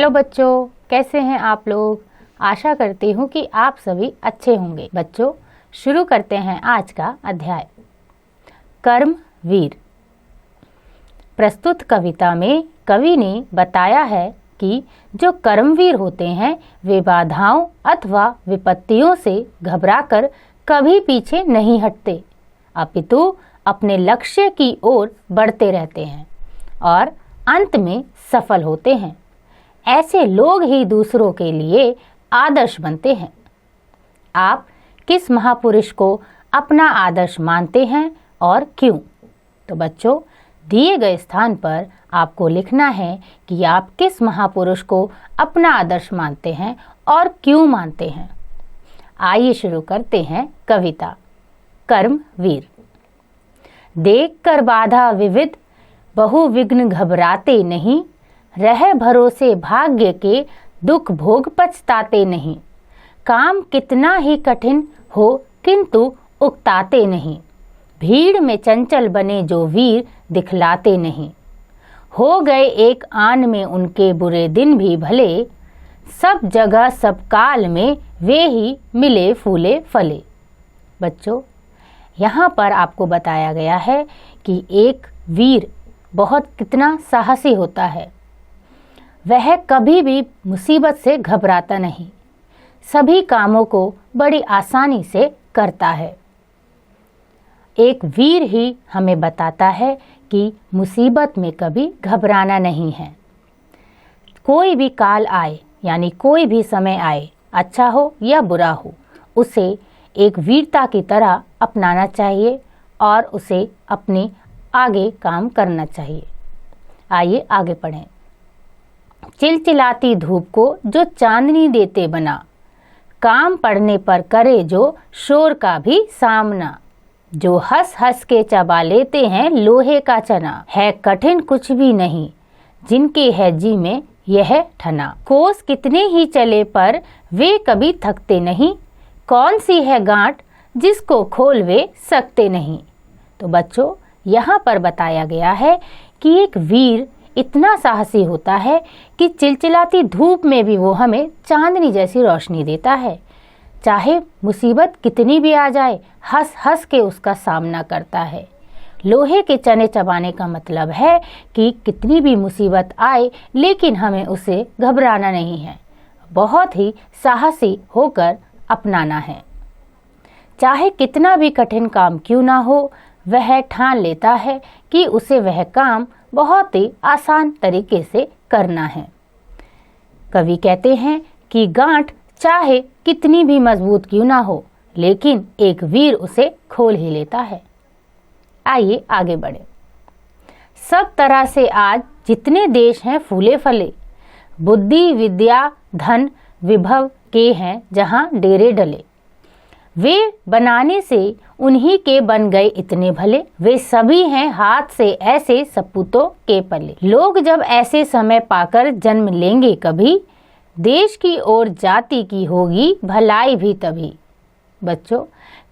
Hello बच्चों, कैसे हैं आप लोग। आशा करती हूँ कि आप सभी अच्छे होंगे। बच्चों, शुरू करते हैं आज का अध्याय। कर्मवीर। प्रस्तुत कविता में कवि ने बताया है कि जो कर्मवीर होते हैं वे बाधाओं अथवा विपत्तियों से घबराकर कभी पीछे नहीं हटते, अपितु अपने लक्ष्य की ओर बढ़ते रहते हैं और अंत में सफल होते हैं। ऐसे लोग ही दूसरों के लिए आदर्श बनते हैं। आप किस महापुरुष को अपना आदर्श मानते हैं और क्यों? तो बच्चों, दिए गए स्थान पर आपको लिखना है कि आप किस महापुरुष को अपना आदर्श मानते हैं और क्यों मानते हैं। आइए शुरू करते हैं कविता। कर्मवीर। देख कर बाधा विविध बहु विघ्न घबराते नहीं, रह भरोसे भाग्य के दुख भोग पछताते नहीं। काम कितना ही कठिन हो किंतु उकताते नहीं, भीड़ में चंचल बने जो वीर दिखलाते नहीं। हो गए एक आन में उनके बुरे दिन भी भले, सब जगह सब काल में वे ही मिले फूले फले। बच्चों, यहाँ पर आपको बताया गया है कि एक वीर बहुत कितना साहसी होता है। वह कभी भी मुसीबत से घबराता नहीं, सभी कामों को बड़ी आसानी से करता है। एक वीर ही हमें बताता है कि मुसीबत में कभी घबराना नहीं है। कोई भी काल आए यानी कोई भी समय आए, अच्छा हो या बुरा हो, उसे एक वीरता की तरह अपनाना चाहिए और उसे अपने आगे काम करना चाहिए। आइए आगे पढ़ें। चिलचिलाती धूप को जो चांदनी देते बना, काम पड़ने पर करे जो शोर का भी सामना। जो हंस हंस के चबा लेते हैं लोहे का चना, है कठिन कुछ भी नहीं जिनके है जी में यह ठना। कोस कितने ही चले पर वे कभी थकते नहीं, कौन सी है गांठ जिसको खोल वे सकते नहीं। तो बच्चों, यहाँ पर बताया गया है कि एक वीर इतना साहसी होता है कि चिलचिलाती धूप में भी वो हमें चांदनी जैसी रोशनी देता है। चाहे मुसीबत कितनी भी आ जाए, हंस हंस के उसका सामना करता है। लोहे के चने चबाने का मतलब है कि कितनी भी मुसीबत आए लेकिन हमें उसे घबराना नहीं है, बहुत ही साहसी होकर अपनाना है। चाहे कितना भी कठिन काम क्यों ना हो, वह ठान लेता है कि उसे वह काम बहुत ही आसान तरीके से करना है। कवि कहते हैं कि गांठ चाहे कितनी भी मजबूत क्यों ना हो, लेकिन एक वीर उसे खोल ही लेता है। आइए आगे बढ़े। सब तरह से आज जितने देश हैं फूले फले, बुद्धि विद्या धन विभव के हैं जहां डेरे डले। वे बनाने से उन्हीं के बन गए इतने भले, वे सभी हैं हाथ से ऐसे सपूतों के पले। लोग जब ऐसे समय पाकर जन्म लेंगे कभी, देश की और जाति की होगी भलाई भी तभी। बच्चों,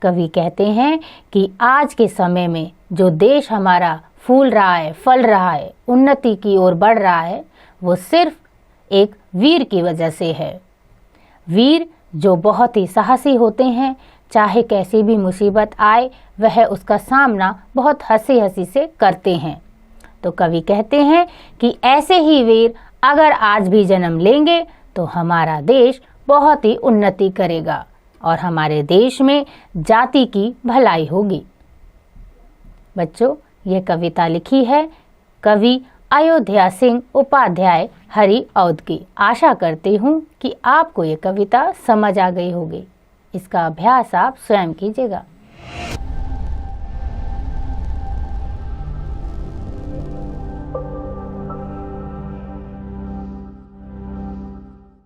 कवि कहते हैं कि आज के समय में जो देश हमारा फूल रहा है, फल रहा है, उन्नति की ओर बढ़ रहा है, वो सिर्फ एक वीर की वजह से है। वीर जो बहुत ही साहसी होते हैं, चाहे कैसी भी मुसीबत आए वह उसका सामना बहुत हंसी हंसी से करते हैं। तो कवि कहते हैं कि ऐसे ही वीर अगर आज भी जन्म लेंगे तो हमारा देश बहुत ही उन्नति करेगा और हमारे देश में जाति की भलाई होगी। बच्चों, ये कविता लिखी है कवि अयोध्या सिंह उपाध्याय हरिऔध की। आशा करती हूँ कि आपको ये कविता समझ आ गई होगी। इसका अभ्यास आप स्वयं कीजिएगा।